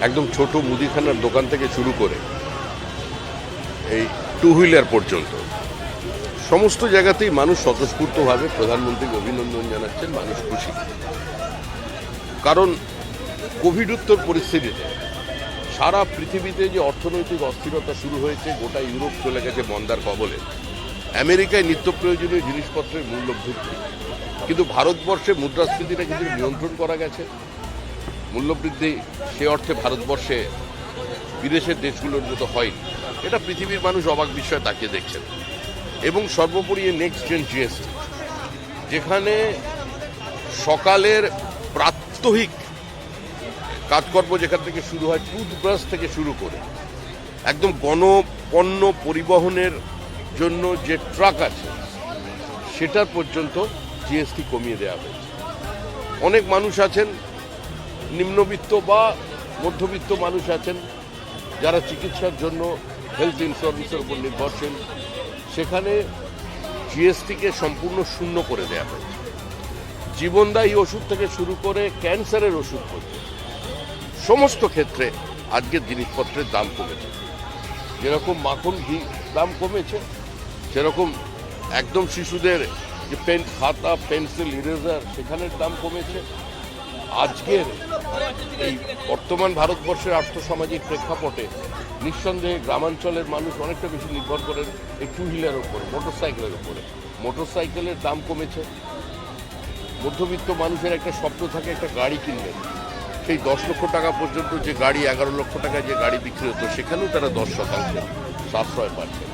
একদম ছোট মুদিখানার দোকান থেকে শুরু করে এই টু হুইলার পর্যন্ত সমস্ত জায়গাতেই মানুষ স্বতঃস্ফূর্তভাবে প্রধানমন্ত্রীকে অভিনন্দন জানাচ্ছেন, মানুষ খুশি। কারণ কোভিডোত্তর পরিস্থিতিতে সারা পৃথিবীতে যে অর্থনৈতিক অস্থিরতা শুরু হয়েছে, গোটা ইউরোপ চলে গেছে মন্দার কবলে। আমেরিকায় নিত্য প্রয়োজনীয় জিনিসপত্রের মূল্য বৃদ্ধি, কিন্তু ভারতবর্ষে মুদ্রাস্ফীতিটা কিন্তু নিয়ন্ত্রণ করা গেছে। মূল্যবৃদ্ধি সে অর্থে ভারতবর্ষে বিদেশের দেশগুলোর মতো হয়নি। এটা পৃথিবীর মানুষ অবাক বিষয়ে তাকিয়ে দেখছেন। এবং সর্বোপরি নেক্সট জেন জিএসটি, যেখানে সকালের প্রাত্যহিক কাজকর্ম যেখান থেকে শুরু হয়, টুথব্রাশ থেকে শুরু করে একদম গণপণ্য পরিবহনের জন্য যে ট্রাক আছে সেটার পর্যন্ত জিএসটি কমিয়ে দেওয়া হয়েছে। অনেক মানুষ আছেন, নিম্নবিত্ত বা মধ্যবিত্ত মানুষ আছেন, যারা চিকিৎসার জন্য হেলথ ইন্স্যুরেন্সের উপর নির্ভরশীল, সেখানে জিএসটিকে সম্পূর্ণ শূন্য করে দেওয়া হয়েছে। জীবনদায়ী ওষুধ থেকে শুরু করে ক্যান্সারের ওষুধ পর্যন্ত সমস্ত ক্ষেত্রে আজকের জিনিসপত্রের দাম কমেছে। যেরকম মাখন ঘি দাম কমেছে, সেরকম একদম শিশুদের যে পেন, খাতা, পেন্সিল, ইরেজার, সেখানের দাম কমেছে। আজকের এই বর্তমান ভারতবর্ষের আর্থসামাজিক প্রেক্ষাপটে নিঃসন্দেহে গ্রামাঞ্চলের মানুষ অনেকটা বেশি নির্ভর করেন এই টু হুইলারের উপরে, মোটরসাইকেলের উপরে। মোটরসাইকেলের দাম কমেছে। মধ্যবিত্ত মানুষের একটা স্বপ্ন থাকে একটা গাড়ি কিনবেন, সেই 10 লক্ষ টাকা পর্যন্ত যে গাড়ি, 11 লক্ষ টাকায় যে গাড়ি বিক্রি হতো, সেখানেও তারা 10% সাশ্রয় পাচ্ছে।